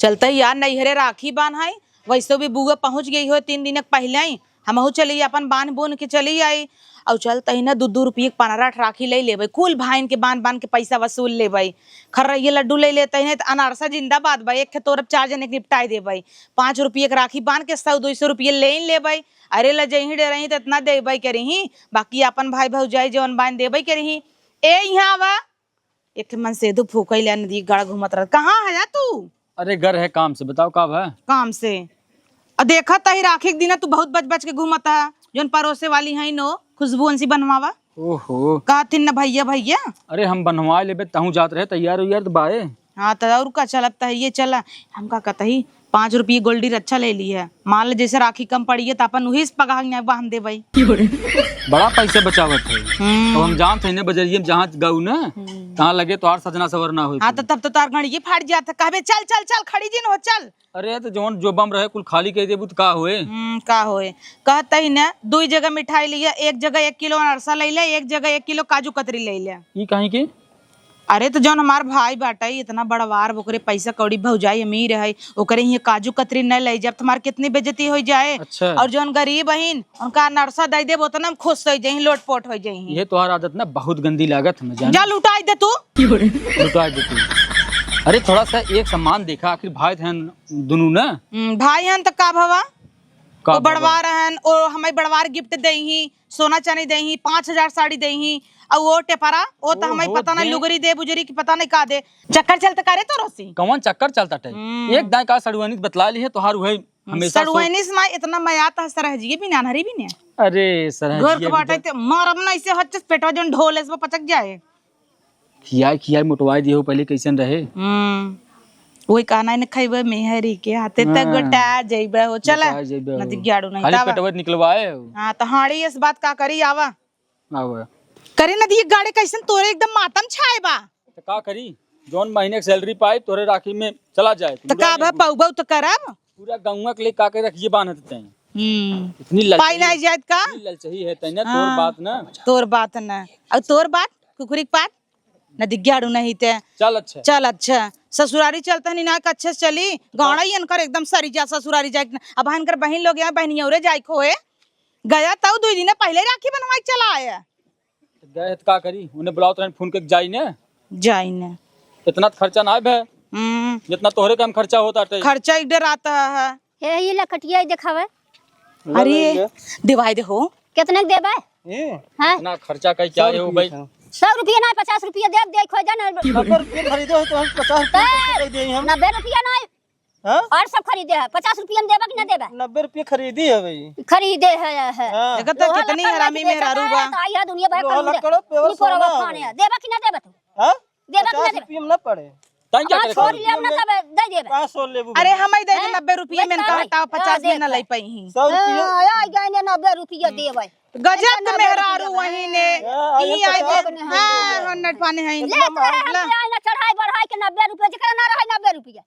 चलता ही यार नैहरे राखी बांध है वैसे भी बुआ पहुंच गई हो 3 दिन पहले ही हमहू चली अपन बांध बोन के चली आई और चलते ही ना 2-2 रुपये 15 राखी ले लेबै कुल भाईन के बांध बांध के पैसा वसूल लेबै खर्रैया लड्डू ले लेते हैं तो अनारसा जिंदाबाद भाई एक तोर 4 जने के निपटाई देबै 5 रुपये के राखी बांध के 100-200 रुपये ले लेबै अरे ल जही डे रही तो इतना देबै करही बाकी अपन भाई भौजाई जवन बांध देबै करही ए यहाँ आवा एक मन से दो फूकई ले नदी गड़ा घूमत रह कहाँ है तू? अरे घर है काम से बताओ कब है काम से देखा तही राखी के दिन तू बहुत बच बच के घूमता है जोन परोसे वाली है नो खुशबू अंसी बनवावा ओहो कहथिन ना भैया भैया अरे हम बनवा लेबे तहू जात रहे तैयार उयार तो बाए हाँ तो और का चलता है ये चला हम का कहता ही 5 रुपये गोल्डी रक्षा ले ली है मान ले जैसे राखी कम पड़ी है तो अपन वही पगा बांध दे भाई बड़ा पैसे बचावत है तो हम जानते हैं बजरिए में जहाँ गऊ ना तहाँ लगे तो और सजना सवरना हो हाँ तो तब तो तार घड़ी फाट जाता कहबे चल चल चल खड़ी जिन हो चल अरे तो जोन जो बम रहे कुल खाली कह देबू तो का होए का होए कहता ही ना 2 जगह मिठाई लिया एक जगह 1 किलो अनरसा ले ले एक जगह 1 किलो काजू कतरी ले ले ये कहीं के अरे तो जौन हमार भाई बाटा इतना बड़वार ओकरे पैसा कौड़ी भौजाई अमीर है ओकरे ही काजू कतरी न ले जब तुम्हार कितनी बेइज्जती हो जाए अच्छा। और जौन गरीब बहिन उनका नरसा दे दे उतना खुश हो जाही लोटपोट हो जाही ये तुम्हारी आदत ना बहुत गंदी लागत हमें जान जा लुटाई दे तू लुटा दे तू अरे थोड़ा सा एक सम्मान देखा आखिर भाई थे दोनों ना भाई हन तो का भवा वो बड़वार हन और हमें बड़वार गिफ्ट देही सोना चांदी देही 5000 साड़ी देही और वो टेपरा वो तो हमें पता नहीं लुगरी दे बुजरी की पता नहीं का दे चक्कर चलते करे तो रोसी कौन चक्कर चलता टे एक दाई का सड़ुआनी बतला ली है तोहार हुए हमेशा सड़ुआनी से इतना मया था सरहजी भी नानहरी भी ने अरे सरहजी घर के बाटे ते मारब ना ऐसे हच्चस पेटवा जन ढोले से पचक जाए खियाई मोटवाई दियो पहले कैसन रहे वही कहना ने खइबे मेहरी के हाथे तक गोटा जइबे हो चला नदी गाड़ू नहीं खाली पेटवा निकलवाए हां तो हाड़ी इस बात का करी आवा आवा करे नदी गाड़े कैसन तोरे एकदम मातम छाए बा तो का करी जोन महीने की सैलरी पाई तोरे राखी में चला जाए तो का भा पौबौ तो करब पूरा गंगा के लिए का के रखिए बांधते हैं इतनी लल पाई नहीं जात का लल सही है तने तोर बात ना तोर बात ना और तोर बात कुकुरी बात नदी गाड़ू नहीं ते चल अच्छा ससुरारी चलता नहीं ना अच्छे से चली गाड़ा ही अनकर एकदम सरी जा ससुरारी जाए अब हनकर बहन लोग यहाँ बहनियोरे जाए खोए गया तब 2 दिन पहले राखी बनवाई चला आया गए का करी उन्हें बुलाओ तो फोन के जाई ने इतना खर्चा ना है जितना तोहरे कम खर्चा होता है खर्चा एक डर आता है ये लकटिया दिखावे अरे दिवाई दे हो कितने देबे हां ना खर्चा का क्या है भाई 100 रुपया ना 50 रुपया दे दे खो जाना 90 रुपया खरीदे हो तो हम 50 रुपया दे दें हम 90 रुपया ना हां और सब खरीदे है 50 रुपया में देबा कि ना देबा 90 रुपया खरीदी है भाई खरीदे है देखो तो कितनी हरामी मेहरारू बा आई है दुनिया भर का लकड़ो पे सोना खाने देबा कि ना देबा तू हां देबा कि ना 50 रुपया में ना पड़े तई क्या करे छोड़ लिया ना तब दे देबा का सोल लेबू अरे हम दे 90 रुपया में का हटाओ 50 में ना ले पाई 100 रुपया आई गए ने 90 रुपया देबा गजब के मेहरारू वही ने ई आई दे हां 100 पानी है ले ना चढ़ाई बढ़ाई के 90 रुपया जकरा ना रहे 90 रुपया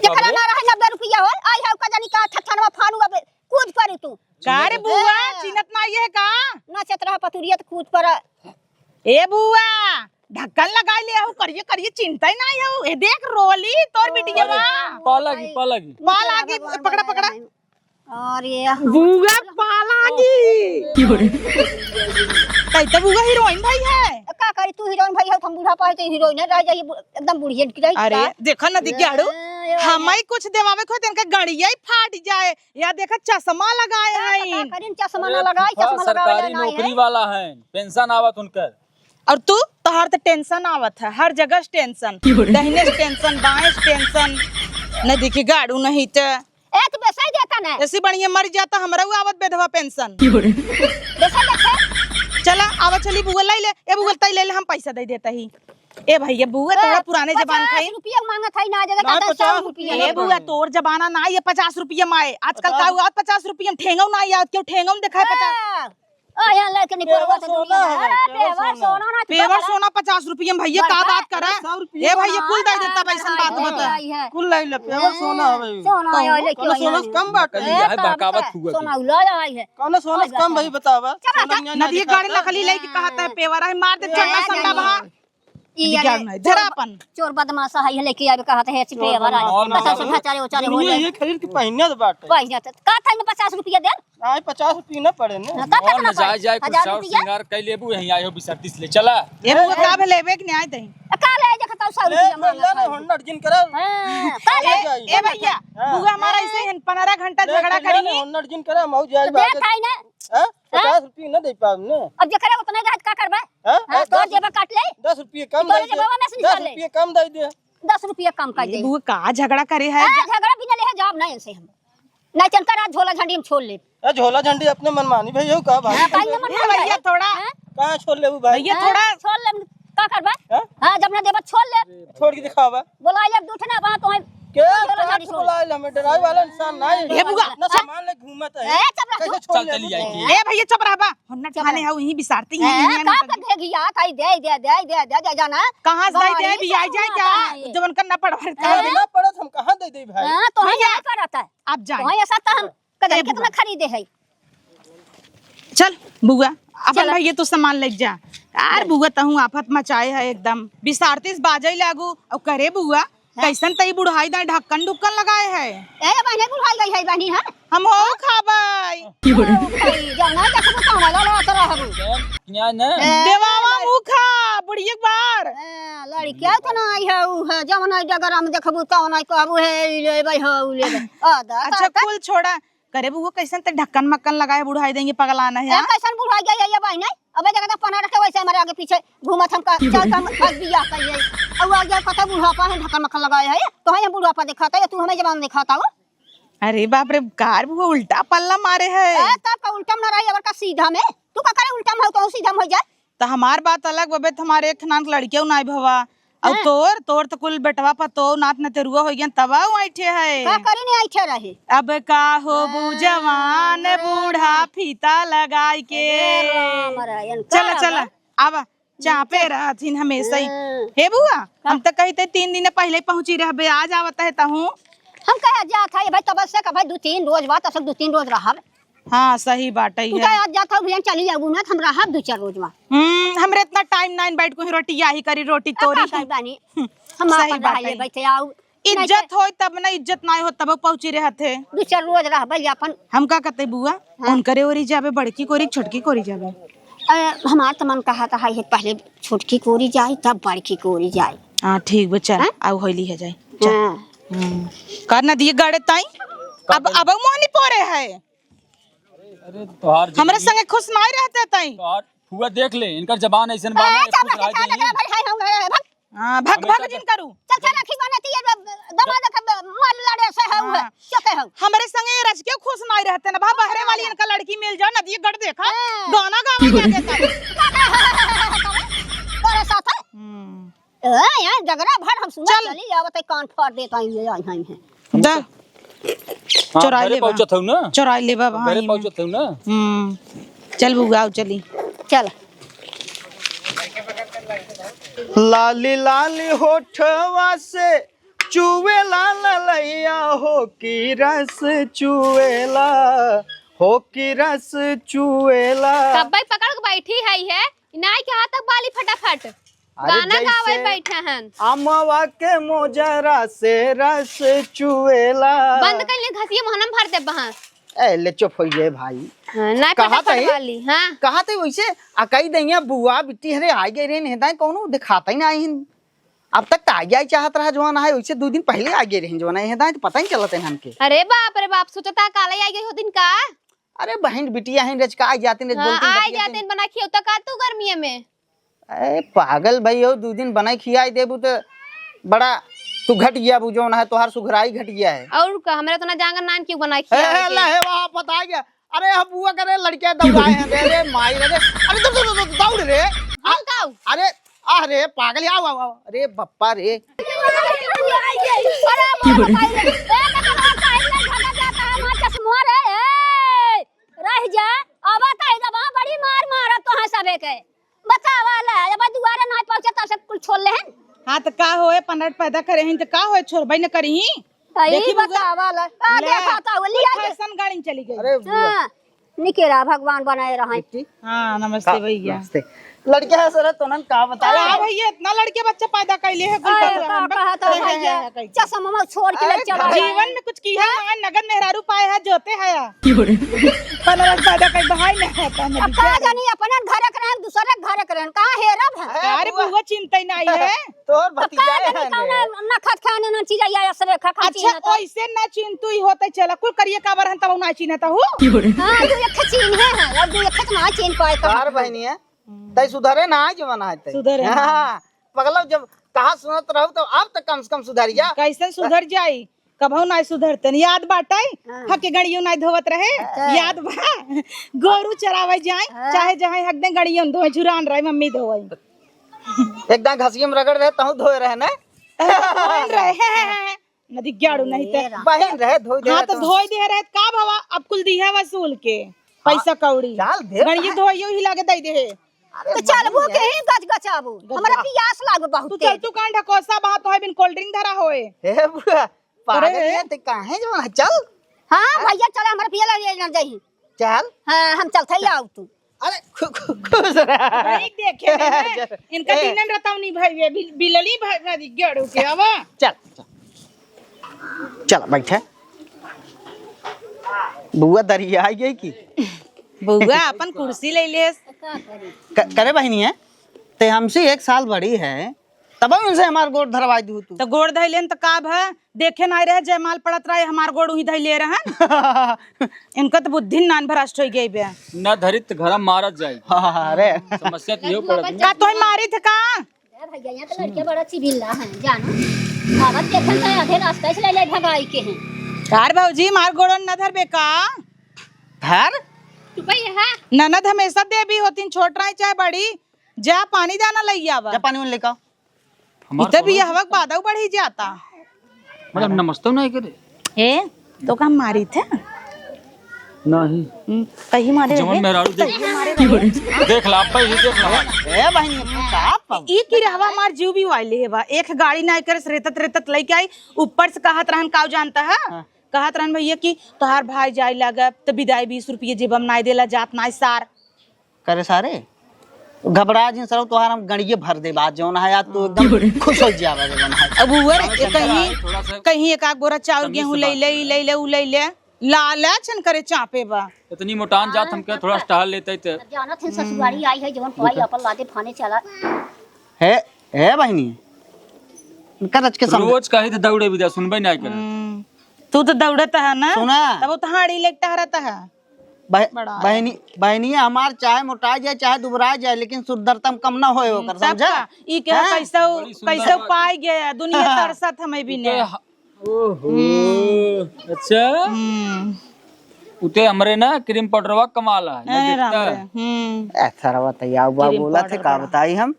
जकरा ना रहे 90 रुपया हो आई है का जानी का ठठनवा फानू अब कूद पड़ी तू का रे बुआ चिन्हत ना ये का ना चतरा पतुरिया तो कूद पर ए बुआ ढक्कन लगा ले हो करिए करिए चिंता ही नहीं हो ए देख रोली तोर बिटिया बा पालगी पकड़ा पकड़ा अरे बुआ पालागी कई तो बुआ हीरोइन भाई है का करी तू हीरोइन भाई है हम बूढ़ा पाए तो हीरोइन रह जाई एकदम बुढ़िया की रही अरे देखो ना दिखाड़ू हमें कुछ देवावे खो इनका गड़िया ही फाट जाए या देखा चश्मा लगाए हैं करीन चश्मा ना लगाई चश्मा लगावे सरकारी नौकरी वाला है पेंशन आवत उनकर और तू तोहर तो टेंशन आवत है हर जगह टेंशन दहिने टेंशन बाएं टेंशन न दिखी गाड़ू नहीं तो एक बेसा देता ना ऐसी बढ़िया मर जाता हमरा आवत बेधवा पेंशन बेसा देखे चला आवा चली बुआ ले ए बुआ तई ले हम पैसा दे देता ही ए भैया बुआ तोरा पुराने जबान खाई 50 रुपया मांगत है ना जगह का 100 रुपया ए बुआ तोर जमाना ना ये 50 रुपया माए आजकल का हुआ 50 रुपया ठेंगौ ना याद क्यों ठेंगौ दिखाए 50 यहाँ लेके नहीं परवा तो दुनिया पेवर सोना ना पेवर सोना 50 रुपया भैया का बात कर रहा ए भैया कुल दे देता पैसा बात बता कुल लाई ले पेवर सोना है भाई सोना आया लेके सोना कम बात कल यह बहकावत हुआ सोना उलाया आई है कौन सोना कम भाई बतावा नदी गाड़ी लखली ले के कहता है पेवर है मार दे चंडा संडा बहा ई क्या नहीं धरा अपन चोर बदमाश है लेके आवे कहत है चिपे हमारा पता से चारे उचारे हो जाए ये खरीद के पहने तो बाटे पैसा का था में 50 रुपया दे आए 50 रुपये न पड़े ने का और न जाय जाय कुछ और श्रृंगार कई लेबू यहीं आयो बिसरतीस ले चला ये बुआ का भे लेबे के न्याय दई का ले देखता 100 ले रुपया ले मांगा होंडा अर्जुन करे हां का ले ए भैया बुआ हमारा ऐसे ही 15 घंटा झगड़ा करी होंडा अर्जुन करे मौ जाए दे खाई ना हां 50 रुपये न दे पाब ने अब जकरा उतना रहत का करबे हां तो जेबा काट ले 10 रुपये कम दे 10 रुपये कम दे दे 10 रुपया कम कर दे बुआ का झगड़ा करे है झगड़ा बिना ले जवाब नहीं से हम नहीं चलकर आज झोला झंडी में छोड़ ले ए झोला झंडी अपने मनमानी भैया का भाई काई न मन भैया थोड़ा कहां छोड़ लेबू भाई भैया थोड़ा छोड़ ले का करबे हां हां जब ना देबा छोड़ ले छोड़ के दिखावा बोला ले दूठ ना बा तो के बुलाए हमें डराई वाला इंसान नहीं ए बुआ ना सामान ले घूमत है ए चप रह कैसे छोड़ चल चली आई ले ए भैया चुप रह बा हन्ना ठाने है वहीं बिसारती ए है का का भेगिया काई दे जाना कहां से दे भी आ जाए क्या जवन करना पड़वा ना पड़त हम कहां दे दे भाई हां तो हम क्या करता है आप जाए तो ऐसा तो हम कदर कितना खरीदे है चल बुआ अपन भैया तो सामान ले जा यार बुआ तहू आफत मचाए है एकदम बिसारतीस बाजई लागू और करे बुआ कैसन तई बुढ़ाई दा ढक्कन ढुक्कन लगाए है ए बहने बुढ़ाई गई है बहनी हां हम हो खाबाई जाना देखो तो वाला ला तो रहबू क्या न देवावा मुखा बुढ़िया बार लड़किया तो ना आई है उ है जमना डगरा में देखबू तो ना कहबू है ले भाई हो ले आदा अच्छा कुल छोड़ा करे बुआ कैसन ते ढक्कन मक्कन लगाए बुढ़ाई देंगे पगलाना है ए कैसन बुढ़ाई गई है बहने अबे जगह पना रखे वैसे हमारे आगे पीछे घूमत हम का चल हम आज बियाह कइए अब आ गया पता बुढ़ापा है ढक्कन मक्कन लगाए है तो हम बुढ़ापा दिखाता है तू हमें जवान दिखाता हो अरे बाप रे कार बुआ उल्टा पल्ला मारे है ए तब का उल्टा ना रही अबर का सीधा में तू का करे उल्टा में हो तो सीधा में हो जाए तो हमार बात अलग बबे तुम्हारे एक नान लड़कियों नाई भवा अब तोर तो कुल बेटवा पतो नात न तेरुआ हो गया तबा बैठे है का करी नहीं आइठे रहे अब का हो जवान बूढ़ा फीता लगाई के रामरायन चला चला अब चापे रहथिन हमेशा ही हे बुआ हम तो कहते 3 दिन पहले पहुंची रहबे आज आवत है तहू हम कहे जा था भाई तब से का भाई 2-3 रोज बात सब 2-3 रोज रहब हाँ सही बात है तू कहे आज जा था भैया चली जाबू ना हम रहब 2-4 रोज में हमरे इतना टाइम नाइन बैठ को ही रोटी याही करी रोटी तोरी का बानी हम सही अपन बात रहिए है। बैठे आऊ इज्जत होय तब ना इज्जत ना हो तब पहुंची रहते 2-4 रोज रहब अपन हम का कहते बुआ उनकरे ओरी जाबे बड़की कोरी छोटकी कोरी जाबे हमार तो मन कहा था है पहले छोटकी कोरी जाए तब बड़की कोरी जाए हां ठीक बा चल आउ होली है जाए करना दिए गाड़े ताई अब मोहनी पोरे है अरे तोहार हमरे संगे खुश नहीं रहते ताई तोहार फुआ देख ले इनकर जबान ऐसन बाना है खुश रह जाई हां भग भग जिन करू चल चल रखी बनती है दमाद का मार लड़े से है चके हो हमरे संगे रज के खुश नहीं रहते ना बा बहरे वाली इनका लड़की मिल जाओ नदी गढ़ देखा गाना गावे जाके तोरे साथ ए यार जगरा भर हम सुन चली आवत कान फाड़ देता ये आई हैं दा चोराई ले पहुंचत हूं ना चोराई ले बाबा घरे पहुंचत हूं ना चल बुआ चली चल लाली लाली होठवा से चुवेला ललैया हो की रस चुवेला हो की रस चुवेला कब्बई पकड़ के बैठी है नाई के हाथ तक बाली फटाफट गाना गावे बैठे हैं अमवा के मोजरा से रस चुवेला बंद कर ले घसिए मोहनम भर दे बहा ए ले चुप हो गए भाई नाई कहा फटाफट वाली हां कहा थे वैसे अकई दैया बुआ बिट्टी हरे आ गए रे नेता कोनो दिखाता ही ना आई अब तक आ गया चाहत रहा जवान है वैसे 2 दिन पहले आ गए रहे जवान है तो पता ही चलते हैं हमके अरे बाप सोचता काले आई गई हो दिन का अरे बहन बिटिया हैं रच का आ जाते ने आ जाते बना खियो तो का तू गर्मी में ए पागल भाई हो 2 दिन बनाई खियाई देबू तो बड़ा तू घट गया बु जौन है तोहार सुघराई घट गया है और का हमरा तो ना जांगर नान क्यों बनाई खिया ला है वहां पता आ गया अरे हम बुआ करे लड़के दौड़ाए हैं रे माई रे अरे दौड़ रे अरे अरे पागल आओ आओ अरे बप्पा रे रह जा अब कह दबा बड़ी मार मारा तो है सबे के बतावा ले अब दुआरे नहीं पहुंचे तब से कुल छोड़ ले हैं हां तो का होए पनट पैदा करे हैं तो का होए छोड़बई न करही देखी बतावा ले आ देखा तो लिया फैशन गाड़ी चली गई अरे हां निकेरा भगवान बनाए रहे हां नमस्ते भैया नमस्ते लड़के है सर तो का बताया आ भैया इतना लड़के बच्चा पैदा कैले है कुल कर रहन बा। कहा तो भैया चश्मा छोड़ के ले चला जीवन में कुछ किया है नगद मेहरारू पाए है जोते है 15 पैदा कर भाई नहीं होता अब नदी कहा जानी अपना घर करन दूसरे घर करन कहां हेरब है अरे बुआ चिंता ही नहीं है। तोर भतीजा कहा है जानी कौन न खत खाने न चीज या असरे खा खा अच्छा ओइसे ना चिंतु ही होते चला कुल करिए का बरहन तब ना चिन्हता हूं। हां तू एक चीन है और दू एक ना चीन पाए तो तार बहनी है तै सुधरे ना जवाना है तै सुधरे ना। हां पगला जब कहा सुनत रहू तो अब तक कम से कम सुधर जा। कैसे सुधर जाई कभू ना सुधरते याद बाटाई हके गड़ियों ना धोवत रहे याद बा गोरू चरावे जाए चाहे जहां हक दे गड़ियों धोए झुरान रहे मम्मी धोई एकदम घसिए में रगड़ रहे तहु धोए रहे ना रहे नदी गाड़ू नहीं ते बहन रहे धोई दे हां तो धोई दे रहे का भवा अब कुल दिया वसूल के पैसा कौड़ी चाल दे गड़ियों धोइयो ही लागे दई दे तो चलबो के ही गच गचाबो हमरा पियास लाग तू बहुत चल तू कांडा कोसा बहा तो है बिन कोल्ड ड्रिंक धरा होए हे बुआ पागल है ते काहे जवाना चल हां भैया चल हमरा पिया ले ना जाई चल हां हम चलते ही आओ तू अरे खुश रहा नहीं देखे रहे इनका दिन में रहता नहीं भाई बिलली भाई गाड़ू के अब चल चल बैठे बुआ दरिया आई गई की बुआ अपन कुर्सी ले ले करे बहनी है ते हमसे 1 साल बड़ी है तब उनसे हमार गोड़ धरवा दू तू तो गोड़ धैलेन तो का भा देखे ना रहे जयमाल पड़त रहे हमार गोड़ ही धैले रहन इनका तो बुद्धि नान भ्रष्ट हो गई बे न धरित घर मारत जाई अरे समस्या तो यो पड़त का तोय मारी थे का भैया यहाँ तो लड़के बड़ा चिबिल्ला है जानो आवत देखन तो आधे रास्ते से ले भगाई के हैं कार भौजी मार गोड़ न धर बे का धर तू भैया है ननद हमेशा देवी होती छोट रहे चाहे बड़ी जा पानी जाना लई आवा जा पानी में लेकर इते भी हवक बादव बढ़ी जाता मतलब नमस्ते नहीं करे ए तो का मारी थे नहीं कहीं मारे जवन मेहरारू देख ला पे ही देख ला ए बहनी तू का ई की रहवा मार जीव भी वाले है बा एक गाड़ी ना करे रेतत रेतत लेके आई ऊपर से कहत रहन काव जानता है कहत रहन भैया कि तोहार भाई जाई लगा तो विदाई 20 रुपये जेबम नाई देला जात नाई सार करे सारे घबरा जिन सर तो हम गणिये भर दे बात जौन है या तो एकदम खुश हो जावे जवन है अब कहीं कहीं एक आग बोरा चाउर गेहूं ले ले लालचन करे चापे बा इतनी मोटान जात हमके थोड़ा टहल लेते थे जाना थे ससुरारी आई है जवन पाई अपन लादे फाने चला है बहनी करज के समझ रोज कही थे दौड़े विदा सुनबे नहीं करे तू तो दौड़ता है ना सुना तब वो तहाड़ी लेके रहता है बहनी हमार चाहे मोटा जाए चाहे दुबरा जाए लेकिन सुंदरतम कम ना होए ओकर समझा ई के कैसे पाई गया दुनिया तरसत हमें भी ने ओहो अच्छा उते हमरे ना क्रीम पाउडरवा कमाल है ऐसा बताइए बुआ बोला थे का बताई हम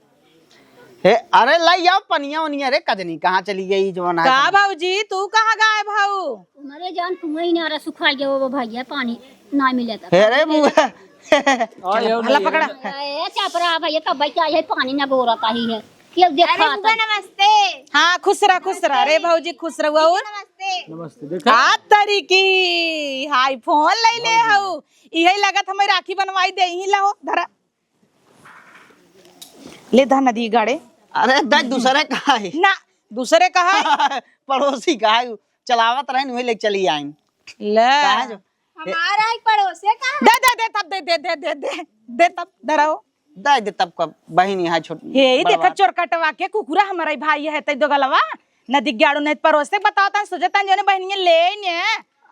हे अरे लाई आओ पनिया वनिया रे कजनी कहाँ चली गई जवन है का भाऊजी तू कहाँ गए भाऊ हमारे जान कुएं ना रे सुखाई गए वो भैया पानी ना मिले था हे रे बुआ भला पकड़ा ए चापरा भैया कब भाई क्या है पानी ना गोरता ही है क्यों देखा नमस्ते हाँ खुश रहा रे भाऊजी खुश रहुआ और नमस्ते देखा आ तरीकी हाई फोन ले ले हऊ यही लगत हमें राखी बनवाई दे ही लो धरा ले धा नदी गाड़े अरे दस दूसरे का है ना दूसरे कहा पड़ोसी का है चलावत रहे वही ले चली आई ले जो हमारा एक पड़ोसी का दे तब दे तब धराओ दे तब कब बहनी है छोटी यही देखा चोर कटवा के कुकुरा हमारा भाई है तई दो गलवा नदी गाड़ू नहीं परोसे बताता सोचता जो बहनिया ले ने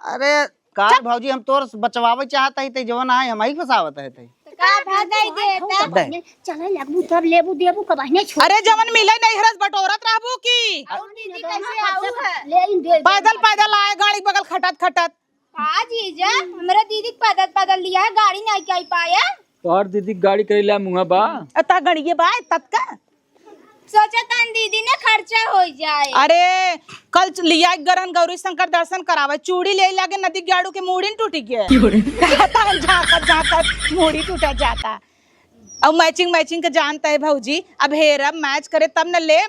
अरे कार भौजी हम तोर बचवावे चाहता है जवन है हम ही फसावत है का भागाई देता चले लगबू तब लेबू देबू कब नहीं छोड़ अरे जवन मिले नहीं हरस बटोरत रहबू की और दीदी कैसे आऊ है ले इन दे पैदल आए गाड़ी बगल खटत हां जीजा हमरा दीदी पैदल लिया है गाड़ी नहीं आई पाया तोहर दीदी गाड़ी करे ला मुंगा बा अता गड़िए बा तत्का सोचा तन दीदी ने खर्चा हो जाए अरे कल लिया गरन गौरी शंकर दर्शन करावे चूड़ी ले लागे नदी गाड़ू के मूड़ी टूटी गया झाकत मूड़ी टूटा जाता अब मैचिंग के जानता है भौजी अब हेरब मैच करे तब न ले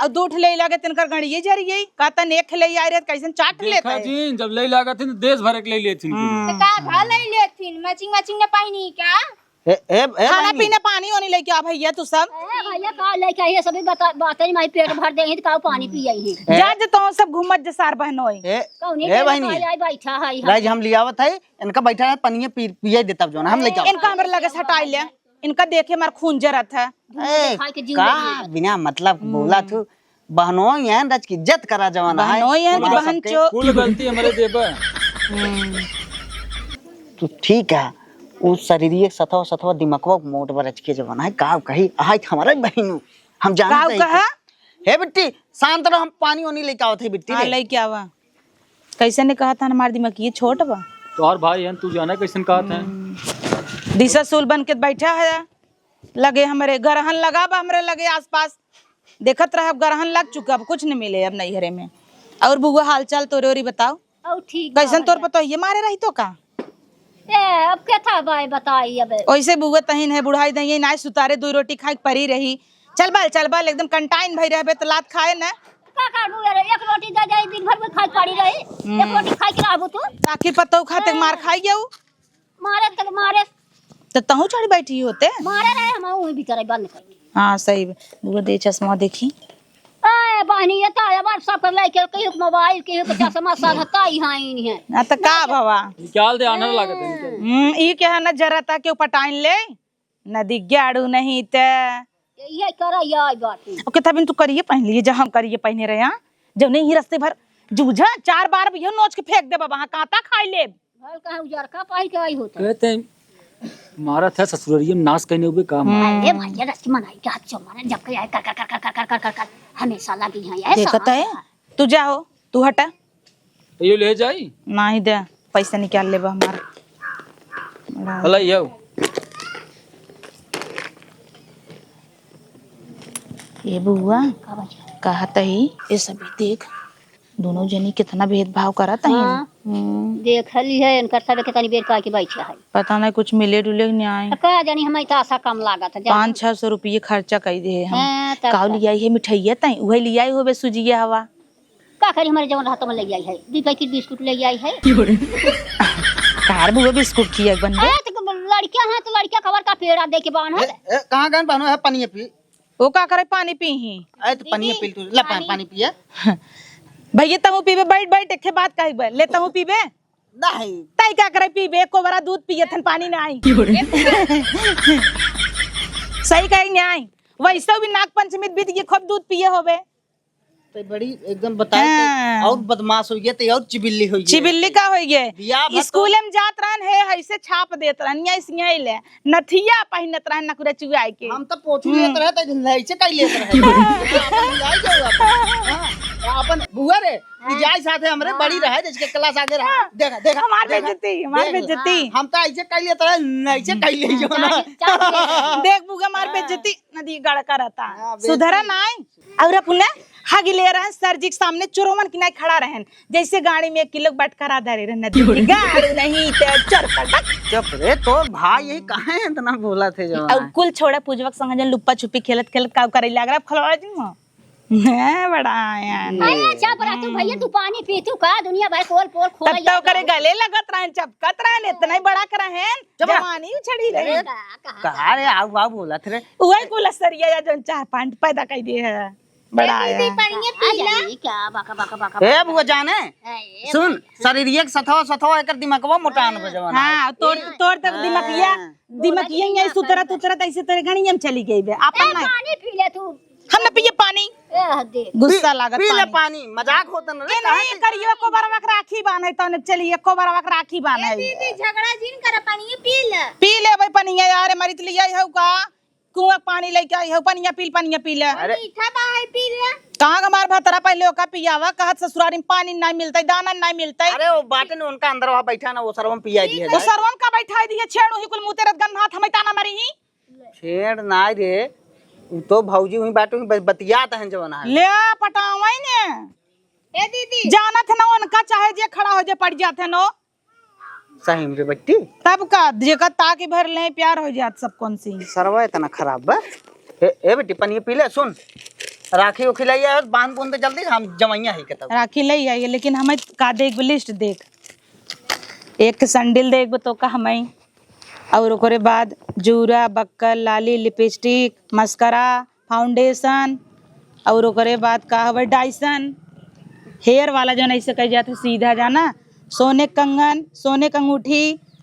और दूठ ले लागे तिनकर गड़िए जरिए कहता नेक ले आई रे कैसन चाट लेता है जी जब ले लागा थी देश भर के ले लेती तो का भा ले लेथिन मैचिंग न पाई नहीं का खाना बहनी। पीने पानी होने लेके आ भैया तू सब भैया का लेके आई है सभी बातें नहीं माई पेट भर देंगे तो का पानी पी आई है जा तो सब घूमत जसार बहनोई कौनी ए बहनी आई बैठा है राज हम लियावत है इनका बैठा है पनिया पिया देता जो ना हम लेके आओ इनका हमरे लगे हटाई ले इनका देखे मार खून जरत है ए, खाए के जीव का बिना मतलब बोला तू बहनों यहाँ रच की इज्जत करा जवाना है बहनोई है हमारा बहन सबके। चो कुल गलती हमारे देबा तो ठीक है वो शरीरिक सथवा दिमागवा मोट बरच के जवाना है का कही आय हमारा बहन हम गाँव जानते कहा हे बिट्टी शांत रहो हम पानी ओनी लेके आवत है बिट्टी हाँ रे। लेके आवा कैसे ने कहा था हमारे दिमाग ये छोट बा तो और भाई हैं तू जाना कैसन कहत है दिशा सूल बन के बैठा है लगे हमारे गरहन लगा बा हमरे लगे आसपास देखत रहे अब गरहन लग चुका अब कुछ नहीं मिले अब नैहरे में और बुआ हाल चाल तोरे ओरी बताओ औ ठीक कैसन तोर पतो ये मारे रही तो का ए अब क्या था भाई बताई अब वैसे बुआ तहीन है बुढ़ाई दही ना सुतारे दो रोटी खाए परी रही चल बल एकदम कंटाइन भई रहबे तो लात खाए ना का काटू यार एक रोटी दे जाई दिन भर में खाई पड़ी रही एक रोटी खाई के रहबो तू ताकि पतो खाते मार खाई गयो मारे तक मारे तो तहु चढ़ी बैठी होते मारे रहे हम वही भीतर बंद कर हाँ सही बुआ दे चश्मा देखी ए बहनी ये ताया बाप सब कर लेके कहियो मोबाइल के चश्मा साधता ही हाई है ना तो का भवा निकाल दे आनर लागत है इनके ई के है ना जरा ता के पटाइन ले नदी गाड़ू नहीं ते ये करा यार बात ओके तब तू करिए पहन लिए जहाँ हम करिए पहने रहे हैं जब नहीं रास्ते भर जूझा 4 बार भी नोच के फेंक दे वहां कांटा खाई ले घर कहाँ उजार का पाई के आई होता कहते मारा था ससुररिये में नाश कहने हुए काम अरे भैया रस्ती मनाई के हाथ मारे जब के आए कर हमेशा लगी है ये देखता है तू जाओ तू हटा ये ले जाई नहीं दे पैसा निकाल ले हमारा भला यो ये बुआ कहता ही ये सभी देख दोनों जनी कितना भेदभाव करत है हाँ। देख ली है इनकर सब के तनी बेर का के बैठे है पता नहीं कुछ मिले डुले नहीं का जानी हमें तो आशा कम लागत है 500-600 रुपये खर्चा कर दे हम हां तब काउ लिया है मिठाइया तई वही लिया होबे सुजिया हवा का करी हमारे जवन हाथ में ले आई है 2 पैकेट बिस्कुट ले आई है कार बुआ बिस्कुट किया बन ए तो लड़कियां हैं तो लड़कियां खबर का पेड़ा दे के बान है कहाँ गन बहनों है पनिया पी वो का करे पानी पी ही अरे तो पनिया पी तू ला पानी पिया भैया तहु पीबे बैठ एक बात कहबे ले तहु पीबे नहीं तई क्या करे पीबे एको बड़ा दूध पिए थन पानी ना आई सही कहीं नहीं आई वैसे भी नाग पंचमी बीत गई खूब दूध पिए होबे तो बड़ी एकदम बताए हाँ। और बदमाश हो गया तो और चिबिल्ली हो गई चिबिल्ली का हो बिया गए भर स्कूल में जात रहन है ऐसे छाप देत रहन या इसने ले नथिया पहिनत रहन नकुरे चुआई के हम तो पोछू लेत रहे तो लइचे काई लेत रहे अपन जाई जाओ हां अपन बुआ रे ई जाई साथे हमरे बड़ी रहे जिसके क्लास आगे रहा देखा हमार बेइज्जती हम तो ऐसे काई लेत रहे नइचे काई ले जो ना देख बुगा मार बेइज्जती नदी गड़का रहता सुधरा नाई और अपने हागी ले रहे सरजी के सामने चोरवन की नहीं खड़ा रहन जैसे गाड़ी में 1 किलो बटकरा धरे रहे नदी में गाड़ी नहीं ते चरपट चुप रे तो भाई यही कहां है इतना बोला थे जो और कुल छोड़ा पूजवक संग जन लुप्पा छुपी खेलत खेलत का करे लग रहा खलवा जी है बड़ा यार अरे अच्छा पर तू भैया तू पानी पी तू का दुनिया भाई पोल पोल खोला तब तो करे गले लगत रहन चपकत रहन इतना ही बड़ा करहन जवानी उछड़ी रहे कहा रे आऊ आऊ बोला थे रे वही कुल सरिया या जन 4-5 पैदा कर दिए है बड़ा आया पानी पीला क्या बाका बाका बाका ए बुआ जाने सुन शरीरिक सथवा एकर दिमागवा मोटान बजवान हाँ तोड़ तक दिमागिया यही सुतरा ऐसे तेरे घड़ी हम चली गई बे अपन नहीं पानी पी ले तू हम न पिए पानी ए दे गुस्सा लागत पी ले पानी पानी मजाक होता न रे नहीं करियो को बरवक राखी बांधे तो ने चलिए को बरवक राखी बांधे झगड़ा जिन कर पानी पी ले पी ले भाई पनिया यार हमारी तो लिया है का कुआं पानी लेके आई है पनिया पी ले मीठा बा है पी ले कहां हमार भतरा पहले ओका पियावा कहत ससुरारी में पानी नहीं मिलता दाना नहीं मिलता अरे वो बाटे ने उनका अंदर वहां बैठा ना वो सरवम पिया दी है तो सरवन का बैठा दिए छेड़ू ही कुल मुतेरत गन हाथ हमें ताना मारी ही छेड़ नाय रे उ तो भौजी हुई बाटू बतियात है जवाना है ले पटावई ने ए दीदी जानत न उनका चाहे जे खड़ा हो जे पड़ जाते नो सही में रे बट्टी तब का जेकर ताकि भर ले प्यार हो जात सब कौन सी सरवा इतना खराब बा ए बेटी पनिया पी ले सुन राखी ओ खिलाइया है बांध बुंद दे जल्दी हम जमैया है के तब राखी ले आई लेकिन हमें का देख लिस्ट देख एक सैंडल देख तो का हमें और ओकरे बाद जूरा बक्कल लाली लिपस्टिक मस्करा फाउंडेशन और ओकरे बाद का हवे डाइसन हेयर वाला जो ऐसे कह जाते सीधा जाना सोने के कंगन सोने के अंगूठी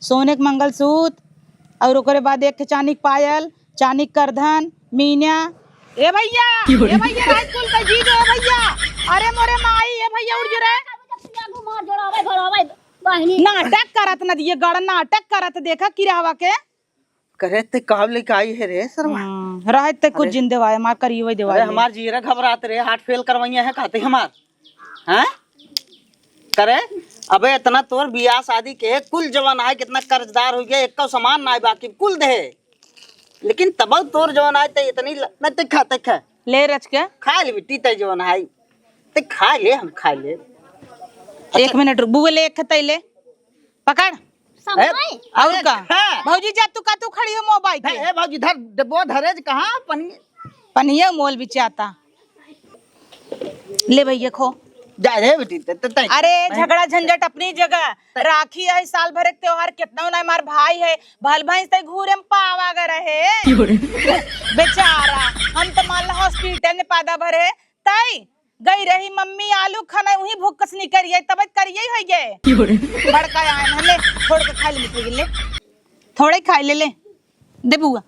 सोने के मंगलसूत्र और ओकरे बाद एक चांदी के पायल चांदी के करधन मीना ए भैया राजकुल का जी जो है भैया अरे मोरे माई ए भैया उड़ रे नाटक करत न दिए गड़ नाटक करत देखा किरावा के करे ते कब लेके आई है रे सरवा रहत ते कुछ जिंदे वाय मार करियो अरे देवा हमार जीरा घबरात रे हार्ट फेल करवाइया है खाते हमार हैं करे अबे इतना तोर बियाह शादी के कुल जवान है कितना कर्जदार हो गया एक का सामान ना बाकी कुल दे लेकिन तब तोर जवान है ते इतनी न ते खा ले रच के खा ले बेटी ते जवान है ते खा ले हम खा ले एक मिनट रुक बुआ ले एक खतैले पकड़ और का भौजी जा तू खड़ी हो मोबाइल पे ए भौजी धर डब्बो धरेज कहां पनिया मोल बिचाता ले भैया खो जा रे बेटी ते अरे झगड़ा झंझट अपनी जगह राखी है साल भर एक त्योहार कितना ना हमार भाई है भल भैंस ते घूरे में पावा ग रहे बेचारा हम तो मान लो हॉस्पिटल में पैदा भरे तई गई रही मम्मी आलू खाना वही भूख नहीं करिए तब करिए हो गए बड़का आए ना ले थोड़ के खा ले ले थोड़े खा ले दे बुआ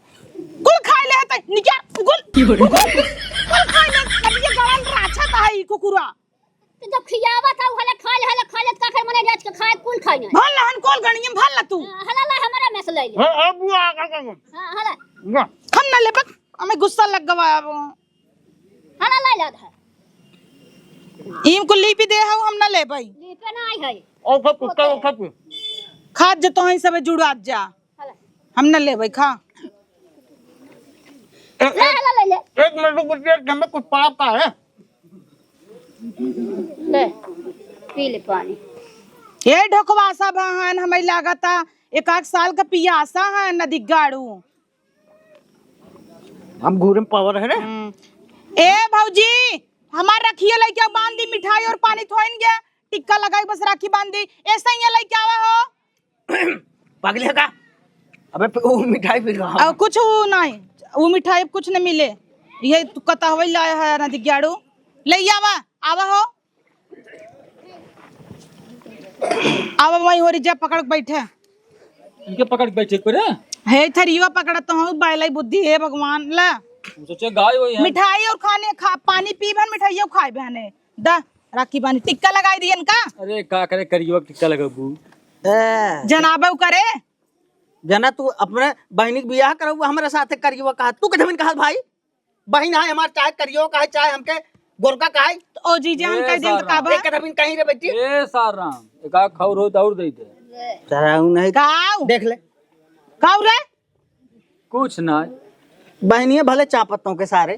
कुल खा ले है निकाल कुल खा ले अब ये गवाल राछा ता है कुकुरा तो जब खियावा था हले खा ले का मने जाच के खाए कुल खाई नहीं भल हन कोल गणियम भल ला तू हला ला हमारा मैस ले ले हां बुआ हां हला हम ना ले बक हमें गुस्सा लग गवा अब हला ला ला है ईम को लीपी दे हूं हम ना ले भाई लीपे ना आई है ओ खप खाद जो तो ही सब जुड़ा जा हला हम ना ले भाई खा ले हला ले ले एक मिनट रुक बेटी हमें कुछ पाप का है ले पी ले पानी ये ढोकवासा बहन हमें लागता एक आध साल का पियासा है नदी गाड़ू हम घूरे में पावर है रे ए भौजी हमार रखिए लइका बांध दी मिठाई और पानी थोइन गया टिक्का लगाई बस राखी बांध दी ऐसा ही लइका आवा हो पागल है का अबे वो मिठाई पी रहा और कुछ नहीं वो मिठाई कुछ नहीं मिले ये तू कता हवई लाया है नदी गाड़ू ले आवा हो आवा वही हो रही जा पकड़ के बैठे इनके पकड़ के बैठे करे हे थरियो पकड़ता हूँ बायलाई बुद्धि है भगवान ला सोचे गाय वही है मिठाई और पानी पी बहन मिठाई और खाए बहने दा राखी बानी टिक्का लगाई दियन का अरे का करे करियो टिक्का लगाबू जनाबे करे जना तू अपने बहनी के बियाह करऊ हमारे साथ करियो कहा तू कदम कहा भाई बहन है हमार चाहे करियो कहा चाहे हमके गोरका कहा ओ जी जान कह दिन का बा कदम कहीं रे बेटी ए साराम एक आ खौर हो दौड़ दे दे जरा नहीं काऊ देख ले काऊ रे कुछ ना बहनिए भले चापत्तों के सारे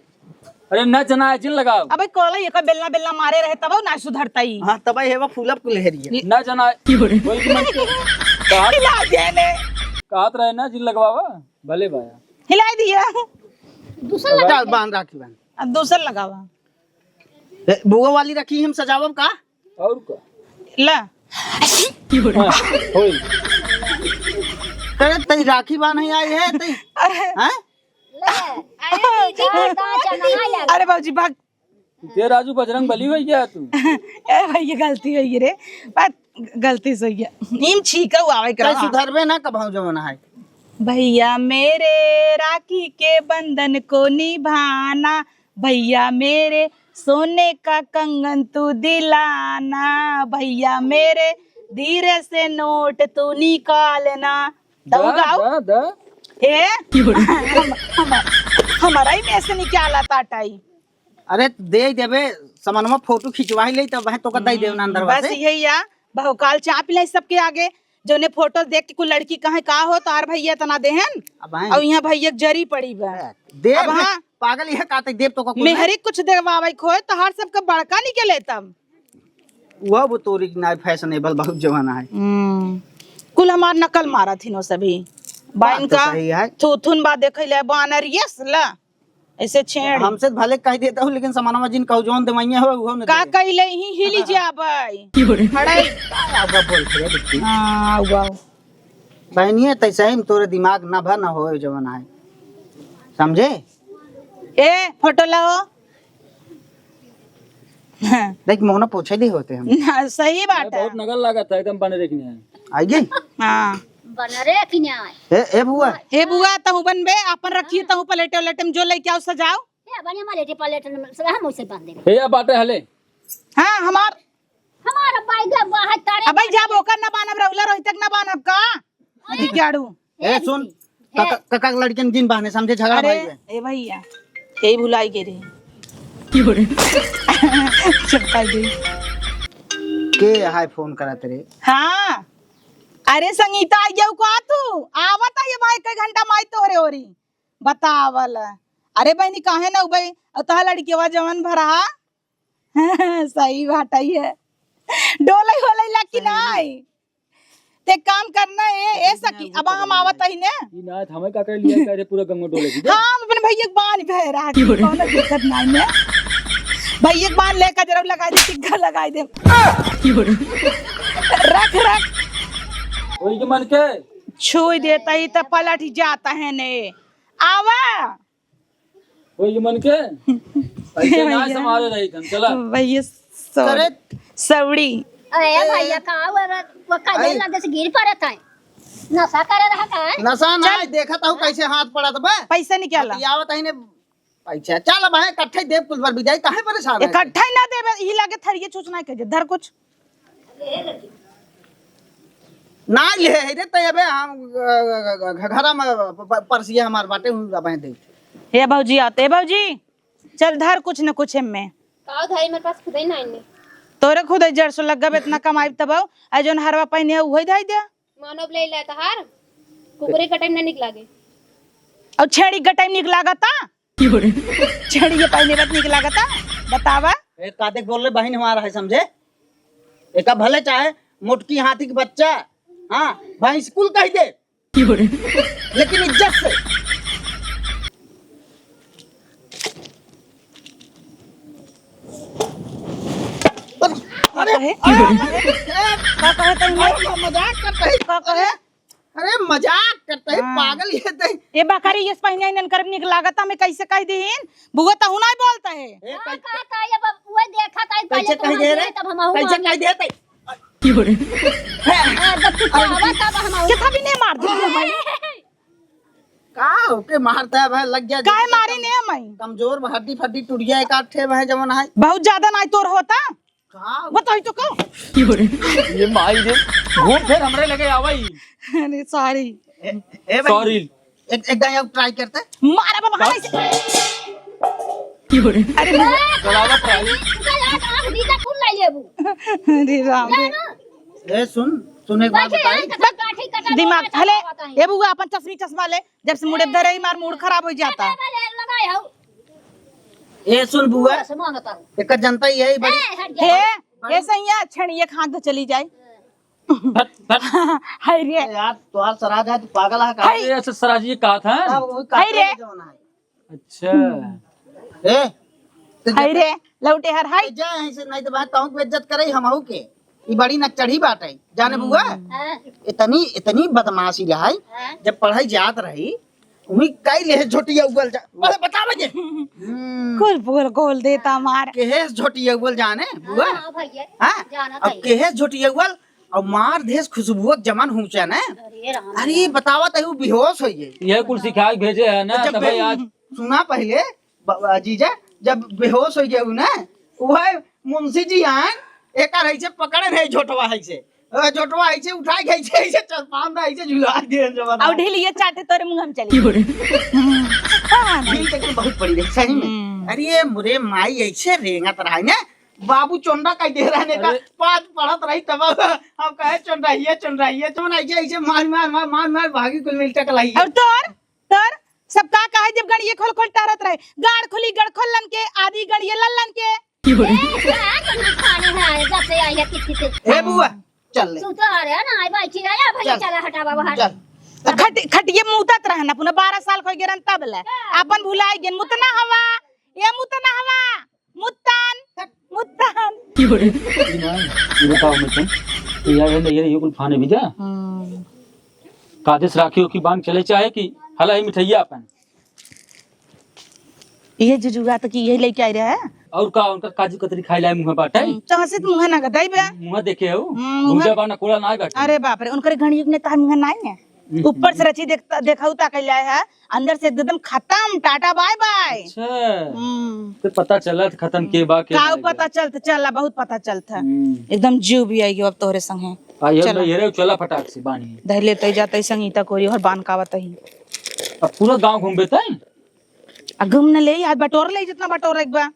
अरे न जना चिन लगाओ अबे कोला ये का बेलना बेलना मारे रहे तब ना सुधरता ही हां तब है वो फूलब कुलहरी न जना कोई की मन हिला देने कहत रहे ना जिन लगवावा भले भाया हिला दिया दूसरा चल बांध राखी बांध अब दूसर लगावा बुआ वाली रखी हम सजावब का और का ला होई करे तई राखी बांध ही आई है तई हैं अरे बाबूजी भाग ते राजू बजरंग बली हो गया तू ए भैया गलती हुई रे बात गलती से गया नीम छीका हुआ आवे कई करा सुधरबे ना कभाऊ जमाना है भैया मेरे राखी के बंधन को निभाना भैया मेरे सोने का कंगन तू दिलाना भैया मेरे धीरे से नोट तू निकालना तो गाओ दा ए हमारा ही में से निकाला टाटाई अरे दे देबे समनमा फोटो खिंचवाई ले तब तो कदाई देवना अंदर बस यही या बहुकाल चाप ले सबके आगे जो ने फोटो देख के कोई लड़की कहे का हो तार भैया तना देहन और यहाँ भैया जरी पड़ी बा देव अब हाँ पागल यह काते देव तो का मेहरी कुछ देवावे खोए तो हर सबका बड़का निकले तब वो तोरी ना फैशनेबल बहुत जमाना है कुल हमार नकल मारा थी नो सभी बाइन तो का सही है। थूथुन बा देख ले बानर यस ला ऐसे छेड़ हमसे भले कह देता हूँ लेकिन समानमा जिन कहू जोन देवैया हो वो न का कइले ही हिली जाबै खड़े बोल थे बिट्टी हां वाओ बहनिए तैसे ही तोरे दिमाग ना भर ना हो जवन है, समझे? ए फोटो लाओ। देख मोहना पूछे दी होते हम। सही बात है। बहुत नगर लागत है एकदम बने देखने है। आइए। हाँ बनरे कि नहीं ए बुआ, हे बुआ तहु बनबे अपन रखिए तहु प्लेटे उलेटे में जो लेके आओ सजाओ। ए बनिया मालेटे पलेटे सब हम उसे बांध देंगे। हे या बाटे हले हाँ हमार हमारा बाइक बाहर तारे अब जब ओकर ना बानब रहुला रोहित तक ना बानब का दिखाड़ू। ए सुन काका लड़कियन जिन बहने समझे झगड़ा अरे भाई है। ए भैया यही भुलाई गे रे चप्पल दे के हाय फोन करा तेरे। हाँ अरे संगीता आई गयो का तू आवत है भाई कई घंटा माई तोरे ओरी बतावल। अरे बहनी काहे ना उबई तह लड़कीवा जवन भरा सही बात है डोले होले लकी नहीं ते काम करना है ए सकी अब हम आवत है ने ई ना हमें का कर लिया करे पूरा गंगा डोले की। हाँ हम अपने भैया बान भेरा कौन दिक्कत नहीं है भैया बान लेकर जरूर लगा दे टिक्का लगा दे रख रख ओई के मन के छू देता ही तो पलट जाता है ने आवा ओई के मन के ऐसे ना संभाले रही हम चला भैया करे सवड़ी अरे भैया का वो काजे लगे से गिर पड़त है नशा करे रहा का नशा ना देखा था कैसे हाथ पड़ा था बे पैसा निकाला आवत है ने पैसा चल अब है इकट्ठे देव कुल बार विजय काहे परेशान है? इकट्ठा ही ना देबे ई लागे थरिये चूचना के धर कुछ ना ले रे तबे हम घर में परसिया हमार बाटे हूं अब दे। हे भौजी आते भौजी चल धर कुछ न कुछ में का धाई मेरे पास खुद ही नहीं ने तोरे खुद जड़ सो लग इतना कमाई तब आ जोन हरवा पहिने है वही धाई दे मानव ले ले तहार कुकुरे का टाइम ना निकला गे और छेड़ी का टाइम निकला था छेड़ी के पहिने बात निकला था बतावा एक काते बोल रहे बहन हमारा है समझे एक भले चाहे मोटकी हाथी के बच्चा हाँ भाई स्कूल कह दे लेकिन इज्जत से। अरे का कहे तई मजाक करते का कहे अरे मजाक करते हैं पागल ये ते ए बकरी ये पहिने नन कर निकला था मैं कैसे कह देहिन बुआ तहु नहीं बोलता है का ये वो देखा था पहले कैसे कह दे रे तब हम कैसे कह देते जब तू आवा तब हम कितना भी नहीं मार दे का ओके मारता है भाई लग गया काहे मारे ने मैं कमजोर हड्डी फड्डी टूट गया एक आठ भाई जवन है बहुत ज्यादा नहीं तोर होता का बताई तो को ये माई रे घूम फिर हमरे लगे आवई अरे सॉरी ए भाई सॉरी एक गाय ट्राई करते मारा बाबा हां से अरे चलावा ट्राई आंख दीदा फूल ले लेबू अरे राम रे ए सुन एक बात बताई दिमाग हले ए बुआ अपन चश्मा ले जब से मुड़े धरे ही मार मूड खराब हो जाता लगाए हो ए सुन बुआ से मांगता एक जनता ही है बड़ी हे ए सैया छणिए खान तो चली जाए फट फट हाय रे यार तोहार सराज है तू पागल है का ये ऐसे सराजी का था हाय रे अच्छा ए हाय रे लौटे हर हाय जा ऐसे नहीं तो बात ताऊ की इज्जत करे हमहू के ई बड़ी नचढ़ी बात है जाने बुआ इतनी बदमाशी रही जब पढ़ाई जात रही उमी कई ले झोटिया उगल जा अरे बता बजे कुल बोल गोल देता मार के है झोटिया उगल जाने बुआ हां भैया हां जाना अब के है झोटिया उगल और मार देश खुशबू जमन हुचा ने अरे राम अरे बतावा तहु बेहोश हो गई ये कुल सिखा के भेजे है ना जब तो भाई आज सुना पहले जीजा जब बेहोश हो गए ना वह मुंशी जी आए एक रही से पकड़े रहे झोटवा है से झोटवा है से उठा गई से ऐसे चल पाम रहा ऐसे झुला दे जवान और ढीलिए चाटे तोरे मुंह में चली हां दिल तक बहुत बड़ी रही सही में अरे मुरे माई ऐसे रेंगत रहा ने बाबू चोंडा कह दे रहा ने का पांच पढ़त रही तब हम कहे चोंडाइए तो ऐसे ऐसे मार भागी कुल मिल टकलाई और तोर सब का कहे जब गड़िए खोल खोल टहरत रहे गाड़ खुली गड़ खोलन के आधी गड़िए लल्लन के खाने है जब से आई है किसी से ए बुआ चल ले तू तो आ रहा ना आई बैठी रहा भैया चला हटा बाबा चल खटिए मुतत रहना पुनः 12 साल को गेरन तब ले अपन भुलाई गेन मुतना हवा मुत्तान ये बताओ मैं तुम ये कुल फाने भी जा कादिस राखी की बांध चले चाहे कि हला ही मिठैया अपन ये जुजुगा तो कि यही लेके आई रहे और का उनका काजू कतरी खाई लाए मुंह बाटे तो हंसित मुंह ना गदाई बे मुंह देखे हो मुंह- मुंह बाना कोड़ा ना बाटे अरे बाप रे उनकर घड़ी ने तहन मुंह नहीं है ऊपर से रची देखाऊ ता कैला है अंदर से एकदम खत्म टाटा बाय बाय अच्छा तो पता चला खत्म के बा के का पता चलता चला बहुत पता चलता एकदम जीव भी आई अब तोहरे संगे चलो ये रे चला फटाक से बानी धर लेते जाते संगीता कोरी और बान कावत ही अब पूरा गांव घूम बेता आ घूम न ले आज बटोर ले जितना बटोर एक बा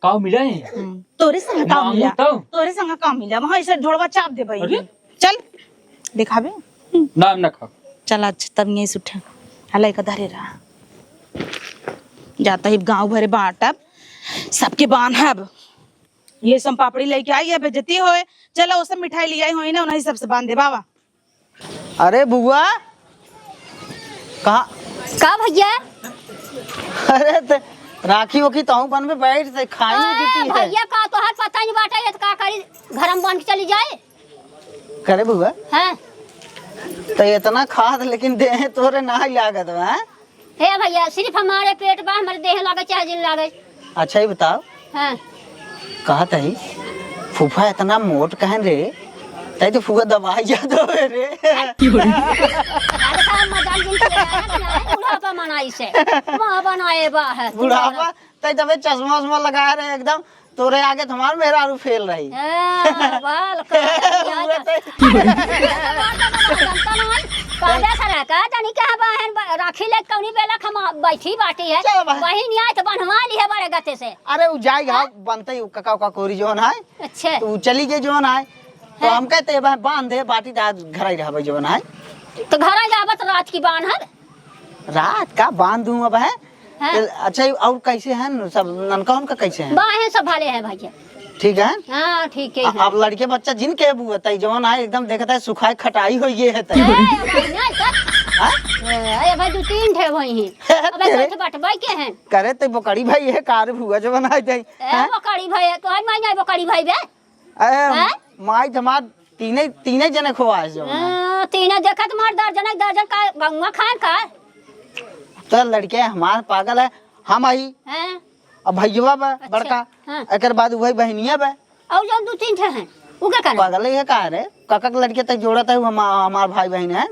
काव मिला है तोरे संग काम मिला तो तोरे संग काम मिला वहां ऐसे ढोलवा चाप दे भाई अरे? चल दिखाबे नाम ना खा चल अच्छा तब यही उठा हलाई का धरे रहा जाता ही गांव भरे बांटब सबके बांधब ये सब पापड़ी लेके आई है बेजती होए चलो वो सब मिठाई ले आई होई ना उन्हीं सबसे बांध दे बाबा अरे बुआ कहा का भैया अरे ते राखी वखी तहु बन में बैठ से खाई में जुटी है भैया का तो हाथ पता नहीं बाटा ये तो का करी घर में बांध के चली जाए करे बुआ हैं तो इतना खाद लेकिन दे तोरे ना ही लागत है हे भैया सिर्फ हमारे पेट बा हमारे देह लागे चाहे जिल लागे अच्छा ही बताओ हैं कहा तही फूफा इतना मोट कहन रे तई तो फूफा दवाई ज्यादा है रे अरे का मजाक दिन के आया ना बुढ़ापा मनाई से मां बनाए बा है बुढ़ापा तई तबे चश्मा उस्मा लगाए रहे एकदम तोरे आगे तुम्हार मेरा आरू फेल रही बाल का कादा सरा का तनी का बहन राखी ले कौनी बेला खमा बैठी बाटी है चलो बहन। वही नहीं आए तो बनवा ली है बड़े गते से अरे उ जाई घाव बनते ही कका का कोरी जोन है अच्छे तो उ चली गई जोन है तो हम कहते बह बांध दे बाटी दाद घर ही रहबे जोन है तो घर जावत रात की बान है रात का बांध दूं अब है हाँ। अच्छा और कैसे हैं सब ननका उनका कैसे हैं बाहें सब भाले हैं भैया ठीक है हाँ ठीक है अब लड़के बच्चा जिनके बुआ तई जवन है एकदम देखता है सुखाई खटाई हो ये है तई अरे भाई दो तीन ठे वही हैं अब कैसे बटवाई के हैं करे ते बकड़ी भाई है कार बुआ जवन है तई ए बकड़ी भाई तो है माई बकड़ी भाई बे ए माई हमार तीने जने खोआए जो तीन देखा तुम्हार दर्जन का गंगा खान का तो लड़के हमार पागल है हम आई हैं अब भैया बा बड़का हाँ। एकर बाद वही बहनिया बा और जो दो तीन ठे हैं वो क्या करना पागल है का रे काका के लड़के तक जोड़ता है हमार भाई बहन है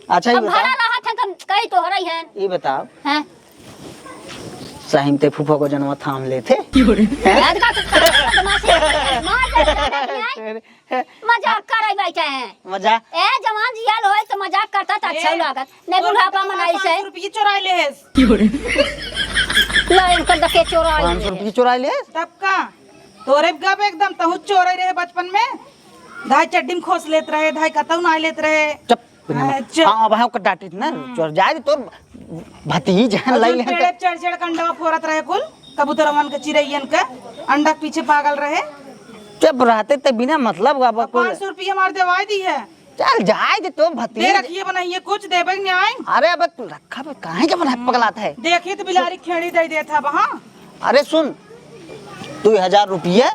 अच्छा ही अब भाड़ा बताओ रहा था कहीं तो हो रही है ये बताओ हैं सही ते फूफा को जन्म थाम लेते याद का तो तमाशे मार दे मजाक करे बैठे हैं मजा ए जवान जियाल होए तो मजाक करता था अच्छा लागत नहीं बुढ़ापा मनाई से रुपये चुरा ले है ला इनकर दके चोरा 500 रुपये चुरा ले तब का तोरे गब एकदम तहु चोरे रहे बचपन में धाई चड्डी में खोस लेत रहे धाई कतौ ना लेत रहे चुप अच्छा। हां अब हम को डांटित ना चोर जाए तो भतीज है लई ले पेड़े चढ़ कंडवा फोरत रहे कुल कबूतरवन के चिड़ैयन के अंडा के पीछे पागल रहे चुप रहते ते बिना मतलब का 500 रुपये हमारे दवाई दी है चल जाए दे तो दे भतीज रखिए बनाइए कुछ देवे न्याय अरे अब रखा पे काहे के बना पगलाता है देखिए तो बिलारी खेड़ी दे देता वहाँ अरे सुन 2000 रुपये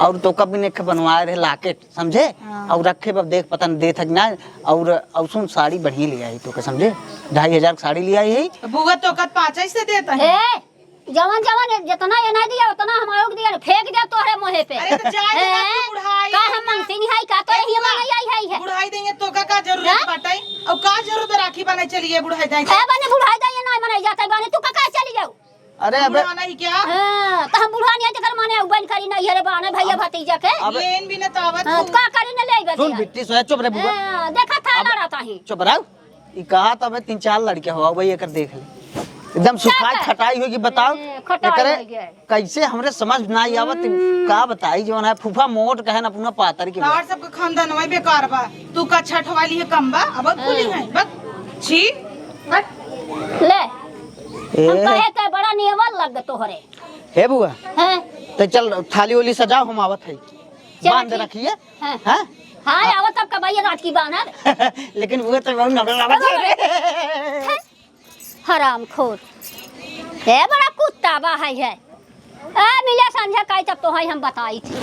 और तो कभी ने बनवाए रहे लाकेट समझे और रखे बब देख पता नहीं दे थक ना और सुन साड़ी बढ़िया ले आई तो समझे 2500 की साड़ी ले आई है बुआ तो कद 5 से देता है ए जवान जितना ये नहीं दिया उतना हमारे को दिया फेंक दिया तोहरे मुंह पे अरे तो जाए दे ना तू बुढ़ाई का हम मांगती नहीं है का तो ही मांग आई है बुढ़ाई देंगे तो का जरूरत बाटाई और का जरूरत राखी बने चलिए बुढ़ाई देंगे ए बने बुढ़ाई दे ये नहीं मनाई जाता बने तू का चली जाओ अरे अबे बुढ़ाना ही क्या हां तो हम बुढ़ा नहीं जकर माने उबन करी नहीं है रे बाने भैया भतीजा के लेन भी न तावत हां का करी न ले सुन बिट्टी सोया चुप रे बुआ देखा था लड़ाता ही चुप रहो ई कहा तब 3-4 लड़के हो वही एकर देख ले एकदम सुखाई खटाई होगी बताओ खटाई एकरे हो गया। कैसे हमरे समझ ना आवत का बताई जो है फूफा मोट कहे ना अपना पातर के तार सबके खानदान में बेकार बा तू का छठ वाली है कम बा अब खुली है बस छी हट ले हम कहे के बड़ा नियमल लग तोहरे हे बुआ हैं तो चल थाली वाली सजाओ हम आवत है बांध रखिए हां हैं हां आवत तब का भैया रात की बानर लेकिन वो तो बहुत नगल लागत है हराम खोर है बड़ा कुत्ता बा है आ मिला समझा काई तब तो है हम बताई थी